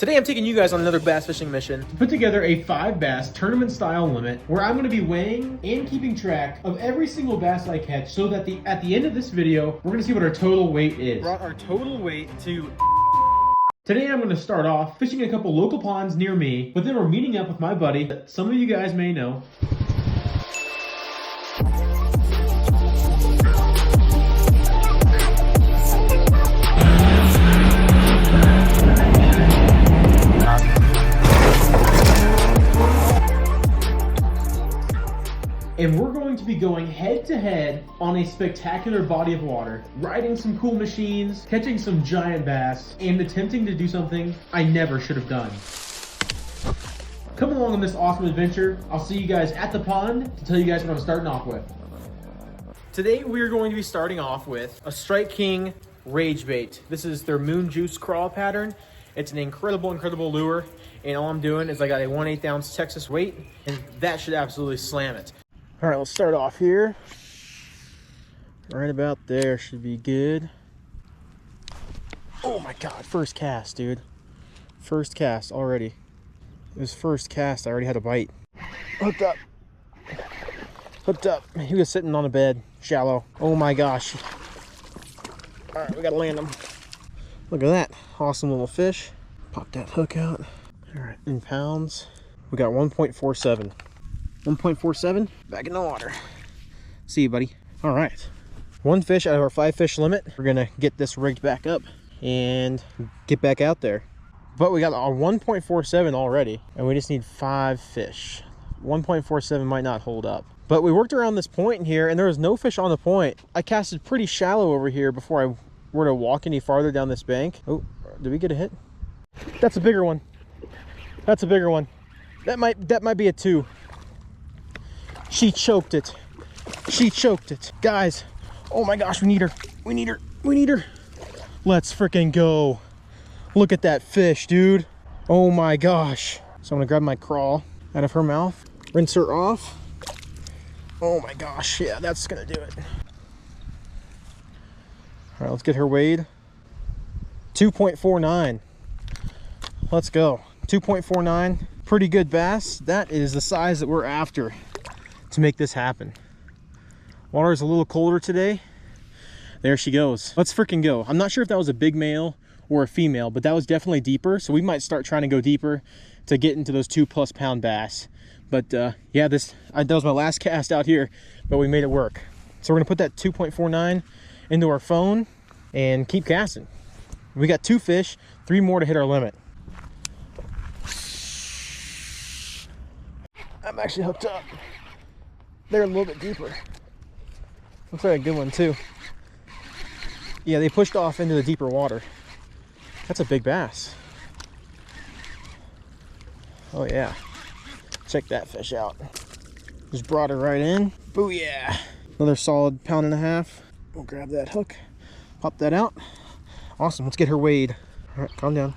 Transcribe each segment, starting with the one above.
Today I'm taking you guys on another bass fishing mission. Put together a 5 bass tournament style limit where I'm going to be weighing and keeping track of every single bass I catch so that at the end of this video, we're going to see what our total weight is. Brought our total weight to... Today I'm going to start off fishing a couple local ponds near me, but then we're meeting up with my buddy that some of you guys may know. And we're going to be going head to head on a spectacular body of water, riding some cool machines, catching some giant bass, and attempting to do something I never should have done. Come along on this awesome adventure. I'll see you guys at the pond to tell you guys what I'm starting off with. Today we're going to be starting off with a Strike King Rage Bait. This is their Moon Juice crawl pattern. It's an incredible lure, and all I'm doing is I got a 1/8 ounce Texas weight, and that should absolutely slam it. All right, let's start off here. Right about there should be good. Oh my God, first cast, dude. First cast already. It was first cast, I already had a bite. Hooked up. Hooked up. He was sitting on a bed, shallow. Oh my gosh. All right, we gotta land him. Look at that, awesome little fish. Pop that hook out. All right, in pounds, we got 1.47. 1.47, back in the water. See you, buddy. All right, one fish out of our 5 fish limit. We're gonna get this rigged back up and get back out there. But we got our 1.47 already, and we just need 5 fish. 1.47 might not hold up. But we worked around this point here, and there was no fish on the point. I casted pretty shallow over here before I were to walk any farther down this bank. Oh, did we get a hit? That's a bigger one. That's a bigger one. That might be a 2. She choked it. She choked it. Guys, oh my gosh, we need her. We need her. We need her. Let's freaking go. Look at that fish, dude. Oh my gosh. So I'm gonna grab my crawl out of her mouth, rinse her off. Oh my gosh, yeah, that's gonna do it. All right, let's get her weighed. 2.49. Let's go. 2.49. Pretty good bass. That is the size that we're after to make this happen. Water is a little colder today. There she goes. Let's freaking go. I'm not sure if that was a big male or a female, but that was definitely deeper, so we might start trying to go deeper to get into those 2+ pound bass. But yeah, that was my last cast out here, but we made it work. So we're gonna put that 2.49 into our phone and keep casting. We got 2 fish, 3 more to hit our limit. I'm actually hooked up. They're a little bit deeper. Looks like a good one too. Yeah, they pushed off into the deeper water. That's a big bass. Oh yeah. Check that fish out. Just brought her right in. Booyah. Another solid 1.5 pounds. We'll grab that hook, pop that out. Awesome, let's get her weighed. All right, calm down.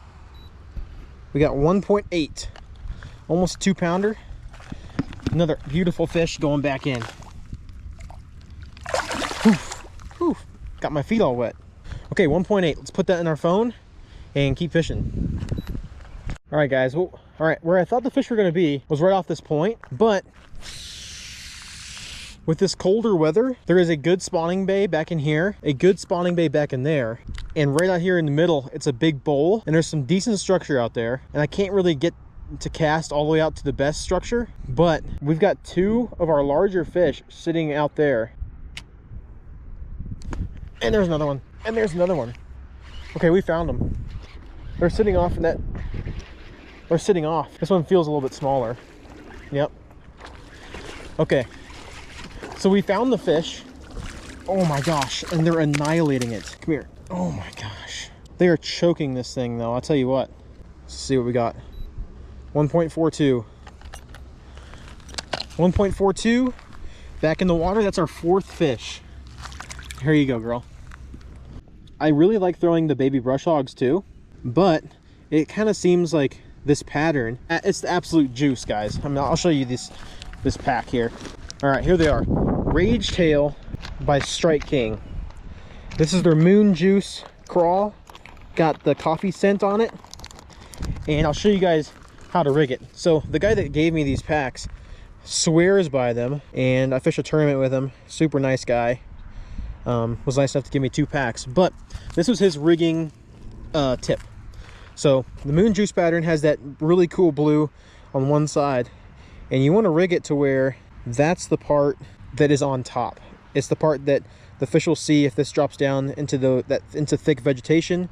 We got 1.8, almost 2 pounder. Another beautiful fish going back in. Oof, oof. Got my feet all wet. Okay, 1.8. Let's put that in our phone and keep fishing. All right, guys. Well, all right, where I thought the fish were going to be was right off this point, but with this colder weather, there is a good spawning bay back in here, a good spawning bay back in there, and right out here in the middle, it's a big bowl, and there's some decent structure out there, and I can't really get to cast all the way out to the best structure, but we've got 2 of our larger fish sitting out there. And there's another one, and there's another one. Okay, we found them. They're sitting off in that. They're sitting off. This one feels a little bit smaller. Yep. Okay. So we found the fish. Oh my gosh, and they're annihilating it. Come here. Oh my gosh. They are choking this thing though, I'll tell you what. Let's see what we got. 1.42. 1.42. Back in the water, that's our 4th fish. Here you go, girl. I really like throwing the baby brush hogs too, but it kind of seems like this pattern, it's the absolute juice, guys. I mean, I'll show you this pack here. All right, here they are. Rage Tail by Strike King. This is their Moon Juice crawl. Got the coffee scent on it. and I'll show you guys how to rig it. So the guy that gave me these packs swears by them, and I fished a tournament with him. Super nice guy. Was nice enough to give me 2 packs, but this was his rigging tip. So the moon juice pattern has that really cool blue on one side, and you want to rig it to where that's the part that is on top. It's the part that the fish will see if this drops down into into thick vegetation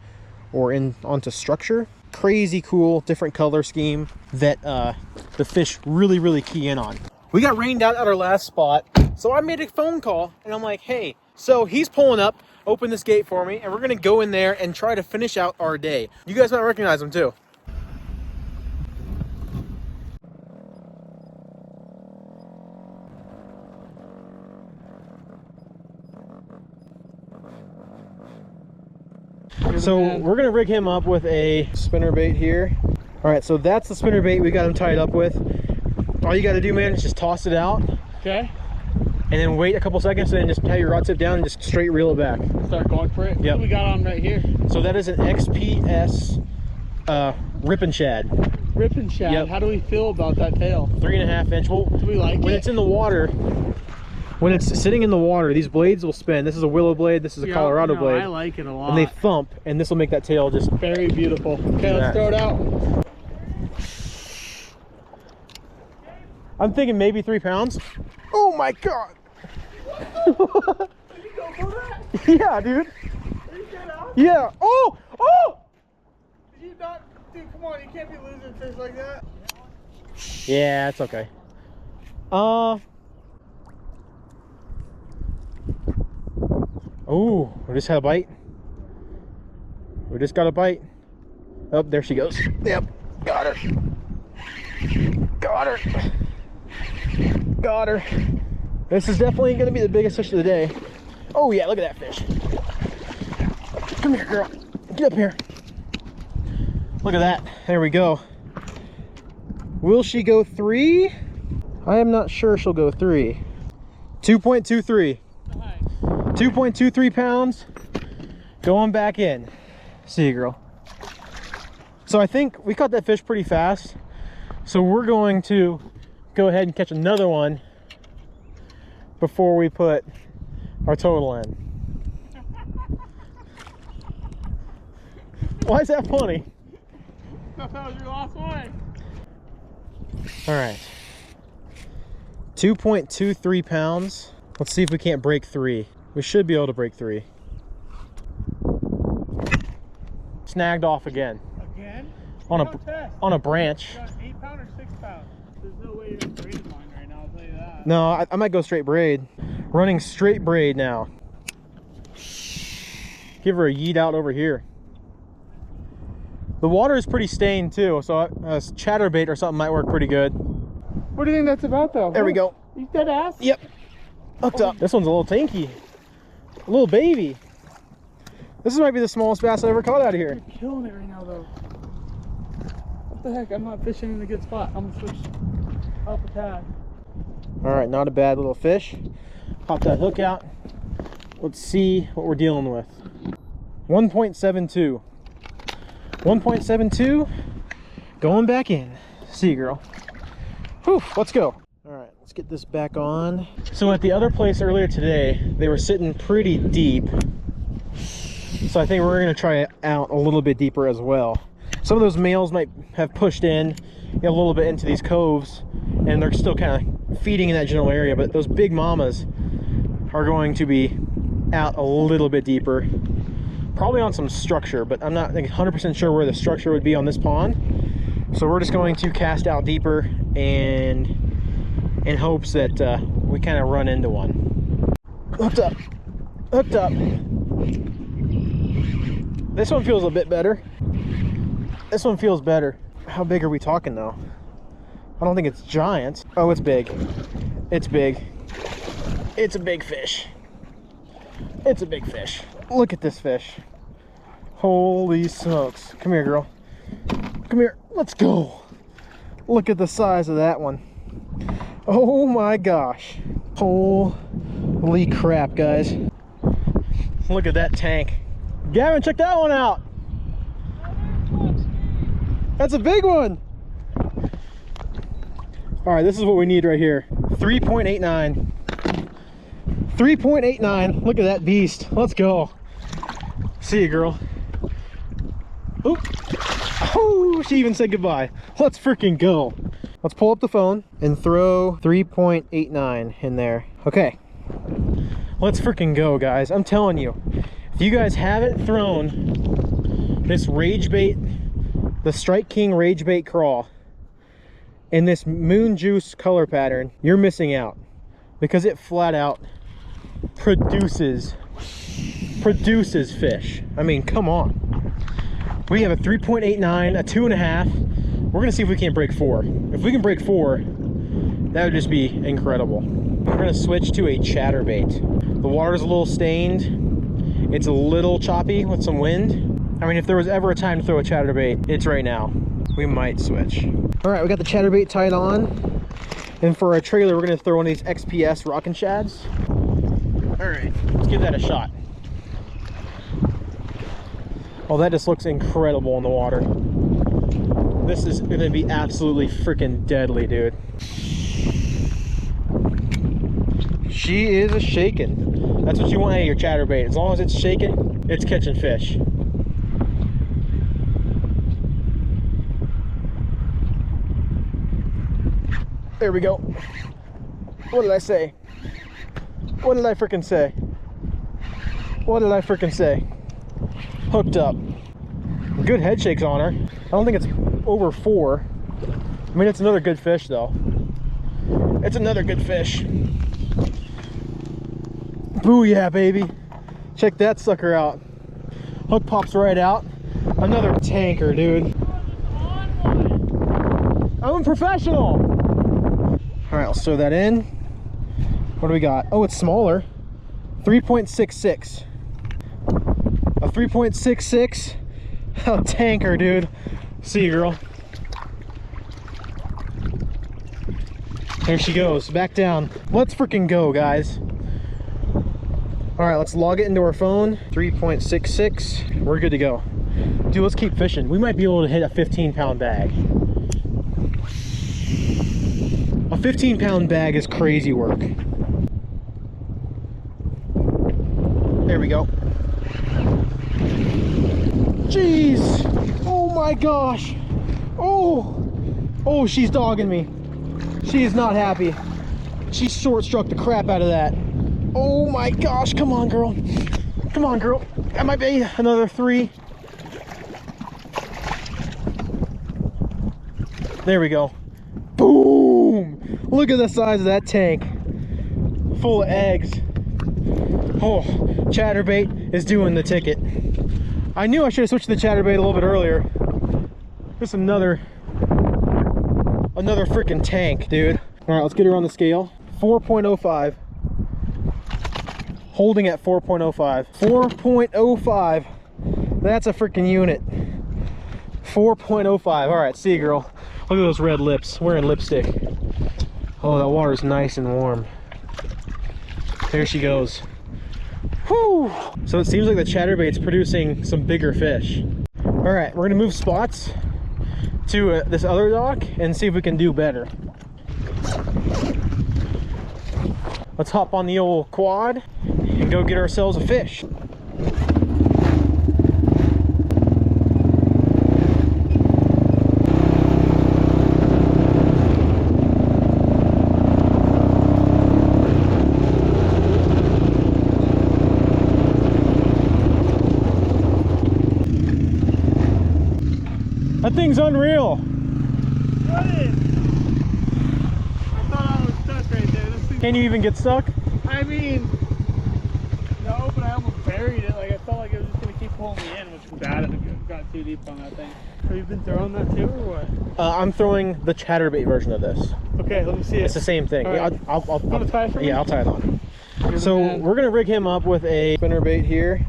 or onto structure. Crazy cool, different color scheme that the fish really key in on. We got rained out at our last spot, so I made a phone call and I'm like, hey, so he's pulling up, open this gate for me, and we're gonna go in there and try to finish out our day. You guys might recognize him too. So we're gonna rig him up with a spinner bait here. All right, so that's the spinner bait we got him tied up with. All you gotta do, man, is just toss it out. Okay. And then wait a couple seconds and then just have your rod tip down and just straight reel it back. Start going for it. Yep. What we got on right here? So that is an XPS Rip and Shad. Rip and Shad. Yep. How do we feel about that tail? 3.5 inch. Well, do we like when it? it's in the water, when it's sitting in the water, these blades will spin. This is a willow blade, this is a Colorado blade. I like it a lot. And they thump, and this will make that tail just very beautiful. Okay, let's throw it out. I'm thinking maybe 3 pounds. Oh my god. Yeah, dude. Yeah. Oh! Oh! Did you not? Dude, come on, you can't be losing fish like that. Yeah, it's okay. Oh, we just had a bite. We just got a bite. Oh, there she goes. Yep, got her. Got her. Got her. This is definitely going to be the biggest fish of the day. Oh yeah, look at that fish. Come here, girl. Get up here. Look at that. There we go. Will she go 3? I am not sure she'll go 3. 2.23. 2.23 pounds. Going back in. See you, girl. So I think we caught that fish pretty fast. So we're going to go ahead and catch another one before we put our total in. Why is that funny? That was your last one. All right. 2.23 pounds. Let's see if we can't break 3. We should be able to break 3. Snagged off again. Again? On a branch. You got 8 pound or 6 pound? There's no way you're in braid line right now, I'll tell you that. No, I might go straight braid. Running straight braid now. Give her a yeet out over here. The water is pretty stained too, so a chatterbait or something might work pretty good. What do you think that's about though? There we go. You dead ass? Yep. Hooked up. This one's a little tanky. A little baby. This might be the smallest bass I ever caught out of here. You're killing it right now though. What the heck? I'm not fishing in a good spot. I'm gonna switch up a tag. Alright, not a bad little fish. Pop that hook out. Let's see what we're dealing with. 1.72. 1.72. Going back in. See you, girl. Whew, let's go. Alright, let's get this back on. So at the other place earlier today, they were sitting pretty deep. So I think we're going to try it out a little bit deeper as well. Some of those males might have pushed in a little bit into these coves, and they're still kind of feeding in that general area, but those big mamas are going to be out a little bit deeper. Probably on some structure, but I'm not 100% sure where the structure would be on this pond. So we're just going to cast out deeper and in hopes that we kind of run into one. Hooked up. Hooked up. This one feels a bit better. This one feels better. How big are we talking though? I don't think it's giant. Oh, it's big. It's big. It's a big fish. It's a big fish. Look at this fish. Holy smokes. Come here, girl. Come here. Let's go. Look at the size of that one. Oh my gosh. Holy crap, guys. Look at that tank. Gavin, check that one out. That's a big one. All right, this is what we need right here. 3.89. 3.89. Look at that beast. Let's go. See you, girl. Oop. Oh, she even said goodbye. Let's freaking go. Let's pull up the phone and throw 3.89 in there. Okay. Let's freaking go, guys. I'm telling you, if you guys haven't thrown this rage bait, the Strike King rage bait crawl, in this moon juice color pattern, you're missing out, because it flat out produces fish. I mean, come on. We have a 3.89, a 2.5. We're gonna see if we can't break 4. If we can break 4, that would just be incredible. We're gonna switch to a chatterbait. The water's a little stained. It's a little choppy with some wind. I mean, if there was ever a time to throw a chatterbait, it's right now. We might switch. All right, we got the chatterbait tied on. And for our trailer, we're gonna throw one of these XPS rockin' shads. All right, let's give that a shot. Oh, that just looks incredible in the water. This is gonna be absolutely freaking deadly, dude. She is a shaking. That's what you want out of your chatterbait. As long as it's shaking, it's catching fish. There we go. What did I say? What did I freaking say? What did I freaking say? Hooked up. Good head shakes on her. I don't think it's over 4. I mean, it's another good fish though. It's another good fish. Booyah, baby. Check that sucker out. Hook pops right out. Another tanker, dude. I'm a professional. All right, let's throw that in. What do we got? Oh, it's smaller. 3.66. A 3.66. Oh, tanker, dude. See you, girl. There she goes, back down. Let's freaking go, guys. All right, let's log it into our phone. 3.66. We're good to go. Dude, let's keep fishing. We might be able to hit a 15-pound bag. A 15-pound bag is crazy work. There we go. Jeez. Oh my gosh. Oh, she's dogging me. She is not happy. She short struck the crap out of that. Oh my gosh, come on, girl. Come on, girl. That might be another 3. There we go. Boom! Look at the size of that tank. Full of eggs. Oh, chatterbait is doing the ticket. I knew I should have switched to the chatterbait a little bit earlier. Just another freaking tank, dude. All right, let's get her on the scale. 4.05. Holding at 4.05. 4.05. That's a freaking unit. 4.05. All right, see you, girl. Look at those red lips. Wearing lipstick. Oh, that water's nice and warm. There she goes. Whew. So it seems like the chatterbait's producing some bigger fish. All right, we're gonna move spots to this other dock and see if we can do better. Let's hop on the old quad and go get ourselves a fish. That thing's unreal. What is? I thought I was stuck right there. This thing... Can you even get stuck? I mean, no, but I almost buried it. Like I felt like it was just gonna keep pulling me in, which was bad if it got too deep on that thing. Have you been throwing that too, or what? I'm throwing the chatterbait version of this. Okay, let me see it. It's the same thing. Right. Yeah, I'll want to tie it for me? Yeah, I'll tie it on. So we're gonna rig him up with a spinnerbait here,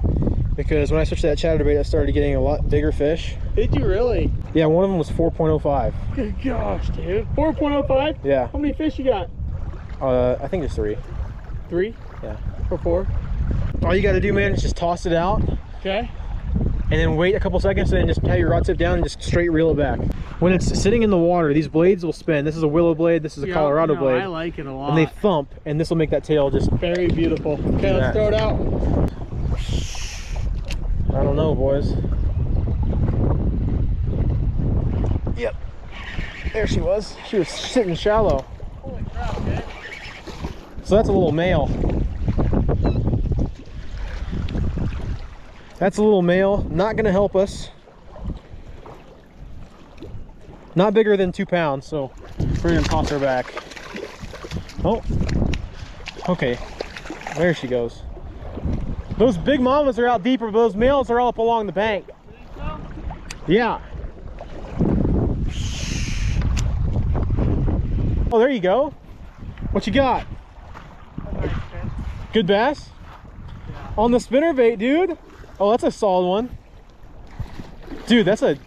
because when I switched to that chatterbait, I started getting a lot bigger fish. Did you really? Yeah, one of them was 4.05. Good gosh, dude. 4.05? Yeah. How many fish you got? I think there's 3. 3? Yeah. Or 4? All you got to do, man, is just toss it out. Okay. and then wait a couple seconds, and then just have your rod tip down and just straight reel it back. When it's sitting in the water, these blades will spin. This is a willow blade, this is a Colorado blade. I like it a lot. And they thump, and this will make that tail just very beautiful. Okay, let's throw it out. I don't know, boys. Yep. There she was. She was sitting shallow. Holy crap, man. So that's a little male. That's a little male. Not gonna help us. Not bigger than 2 pounds, so we're gonna toss her back. Oh. Okay. There she goes. Those big mamas are out deeper, but those males are all up along the bank. Yeah. Oh, there you go. What you got? Good bass? Yeah. On the spinnerbait, dude. Oh, that's a solid one. Dude, that's a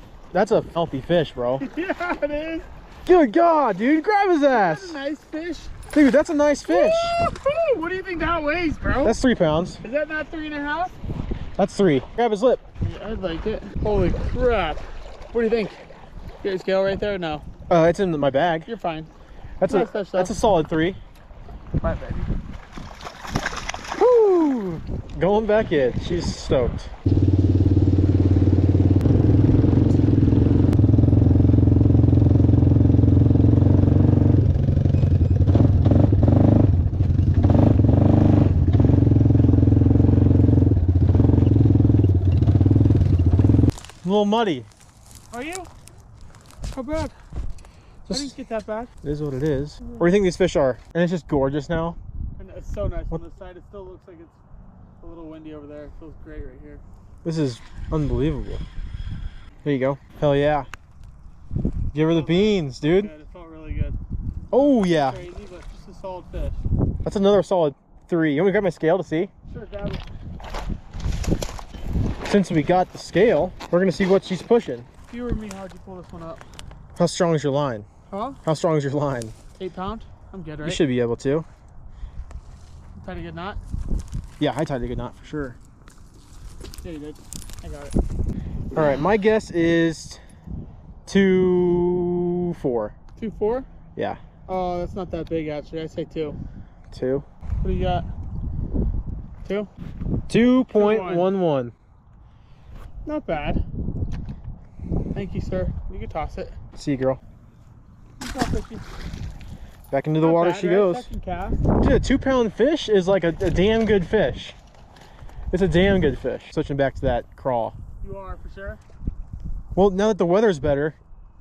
healthy fish, bro. Yeah, it is. Good God, dude. Grab his ass. That's a nice fish. Dude, that's a nice fish. Woo-hoo! What do you think that weighs, bro? That's 3 pounds. Is that not 3.5? That's 3. Grab his lip. Yeah, I'd like it. Holy crap. What do you think? Get your scale right there? No. It's in my bag. You're fine. That's Nice fish, though. that's a solid 3. Bye, baby. Woo! Going back in. She's stoked. A little muddy. Are you? How bad? I Just, didn't get that bad. it is what it is. What do you think these fish are? And it's just gorgeous now. And it's so nice on this side. It still looks like it's a little windy over there. It feels great right here. This is unbelievable. There you go. Hell yeah. Give her the beans, dude. Good. It felt really good. Oh yeah. Crazy, but just a solid fish. That's another solid 3. You want me to grab my scale to see? Sure, grab it. Since we got the scale, we're gonna see what she's pushing. If you were me, how'd you pull this one up? How strong is your line? Huh? How strong is your line? 8 pound? I'm good, right? You should be able to. Tied a good knot? Yeah, I tied a good knot for sure. Yeah, you did. I got it. All right, my guess is 2.4. 2.4? Yeah, Oh, that's not that big actually. I say 2. 2. What do you got? 2? 2.11. Not bad. Thank you, sir. You can toss it. See you, girl. It's not fishy. Back into the Not water bad, she right? goes. Second cast. Dude, a 2-pound fish is like a damn good fish. It's a damn good fish. Switching back to that crawl. You are for sure. Well, now that the weather's better,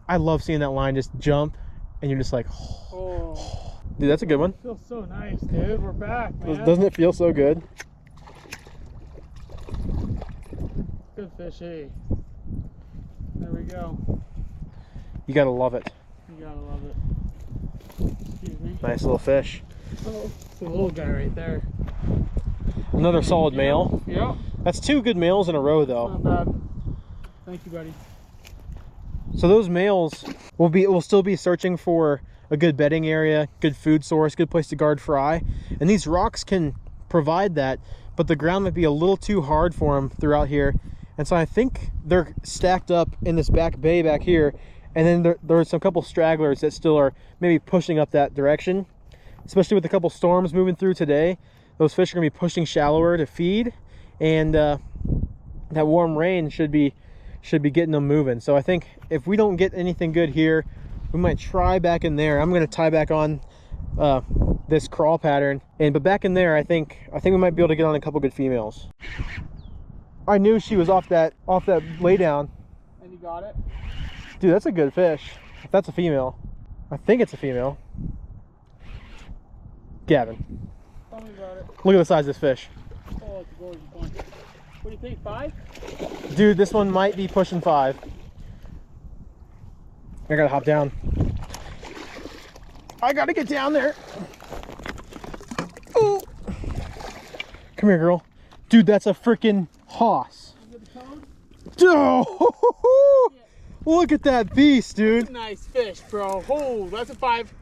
I love seeing that line just jump, and you're just like, Oh, dude, that's a good one. it feels so nice, dude. We're back, man. Doesn't it feel so good? Good fish, hey. There we go. You gotta love it. You gotta love it. Excuse me. Nice little fish. Oh, it's a little guy right there. Another solid male. Yep. That's 2 good males in a row, though. Not bad. Thank you, buddy. So those males will still be searching for a good bedding area, good food source, good place to guard fry, and these rocks can provide that, but the ground might be a little too hard for them throughout here. And so I think they're stacked up in this back bay back here, and then there's some couple stragglers that still are maybe pushing up that direction, especially with a couple storms moving through today. Those fish are gonna be pushing shallower to feed, and that warm rain should be getting them moving. So I think if we don't get anything good here, we might try back in there. I'm gonna tie back on this crawl pattern, but back in there, I think we might be able to get on a couple good females. I knew she was off that lay down. And you got it? Dude, that's a good fish. If that's a female, I think it's a female. Gavin, Tell me about it. look at the size of this fish. Oh, it's a gorgeous one. What do you think, 5? Dude, this one might be pushing 5. I gotta hop down. I gotta get down there. Ooh. Come here, girl. Dude, that's a freaking hoss. Oh, look at that beast, dude. Nice fish, bro. Oh, that's a 5.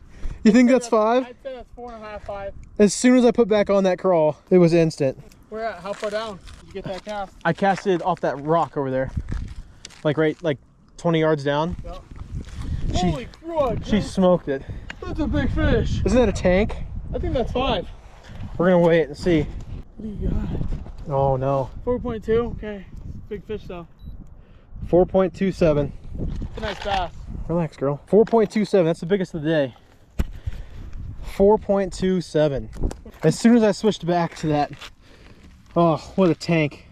You think that's 5? I'd say that's 4.5, 5. As soon as I put back on that crawl, it was instant. What Where at? How far down did you get that cast? I casted off that rock over there. Like right, like 20 yards down. Yep. She, Holy crud! she smoked it. That's a big fish. Isn't that a tank? I think that's 5. We're gonna weigh it and see. What do you got? Oh no. 4.2. Okay. Big fish though. 4.27. It's a nice bass. Relax, girl. 4.27. That's the biggest of the day. 4.27. As soon as I switched back to that, oh, what a tank.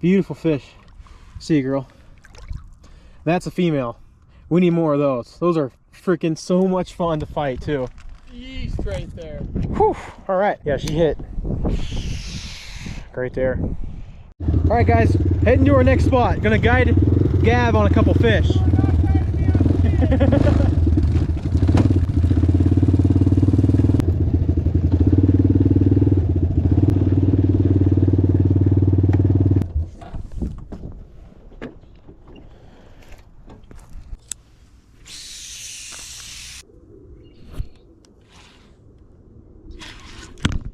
Beautiful fish. See you, girl. That's a female. We need more of those. Those are freaking so much fun to fight too. Yeast right there. Whew. All right. Yeah, she hit. Right there. All right, guys. Heading to our next spot. Gonna guide Gav on a couple fish.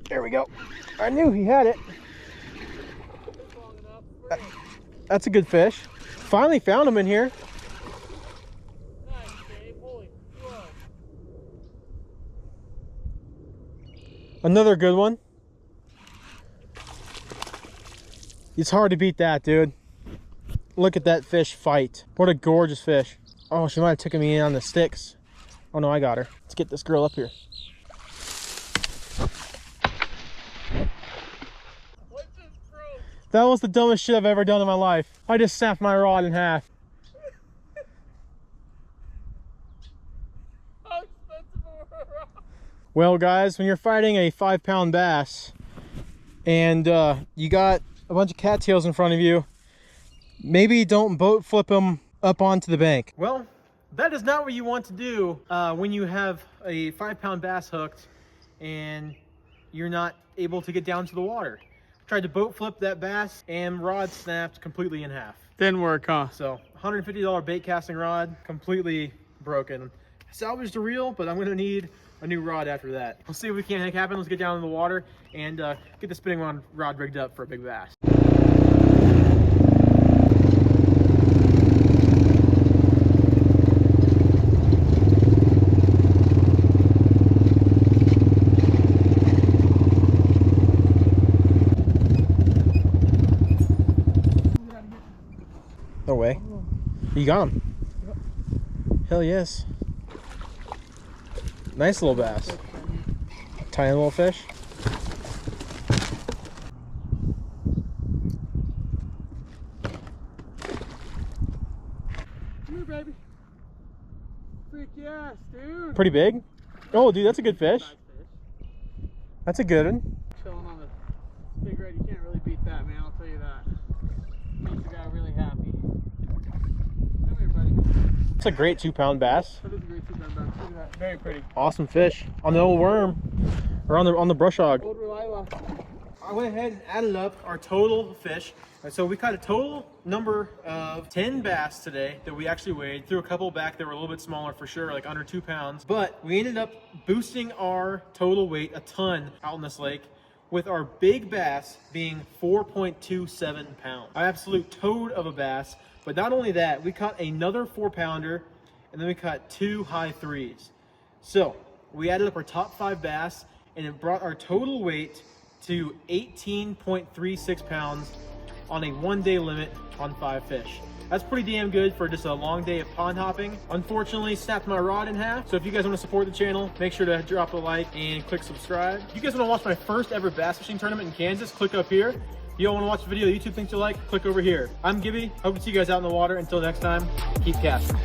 There we go. I knew he had it. That's a good fish. Finally found him in here. Nice, Dave. Holy crud. Another good one. It's hard to beat that, dude. Look at that fish fight. What a gorgeous fish. Oh, she might have taken me in on the sticks. Oh no, I got her. Let's get this girl up here. That was the dumbest shit I've ever done in my life. I just snapped my rod in half. How expensive are rod? Well, guys, when you're fighting a 5-pound bass and you got a bunch of cattails in front of you, maybe don't boat flip them up onto the bank. Well, that is not what you want to do when you have a 5-pound bass hooked and you're not able to get down to the water. Tried to boat flip that bass and rod snapped completely in half. Didn't work, huh? So $150 bait casting rod, completely broken. Salvaged the reel, but I'm gonna need a new rod after that. We'll see if we can make happen. Let's get down in the water and get the spinning rod rigged up for a big bass. No way. You got him. Yep. Hell yes. Nice little bass. Tiny little fish. Come here, baby. Freak yes, dude. Pretty big. Oh, dude, that's a good fish. That's a good one. Chilling on the big red. You can't really beat that, man. I'll tell you that. Makes the guy really happy. Come here, buddy. It's a great 2-pound bass. That is a great 2-pound bass. Look at that. Very pretty. Awesome fish on the old worm or on the brush hog. Old Relilah. I went ahead and added up our total fish. And so we caught a total number of 10 bass today that we actually weighed. Threw a couple back that were a little bit smaller for sure, like under 2 pounds. But we ended up boosting our total weight a ton out in this lake, with our big bass being 4.27 pounds. An absolute toad of a bass. But not only that, we caught another 4-pounder, and then we caught 2 high 3s. So we added up our top 5 bass, and it brought our total weight to 18.36 pounds on a 1-day limit on 5 fish. That's pretty damn good for just a long day of pond hopping. Unfortunately, snapped my rod in half. So if you guys want to support the channel, make sure to drop a like and click subscribe. If you guys want to watch my first ever bass fishing tournament in Kansas, click up here. If you don't want to watch a video YouTube thinks you like, click over here. I'm Gibby. Hope to see you guys out in the water. Until next time, keep casting.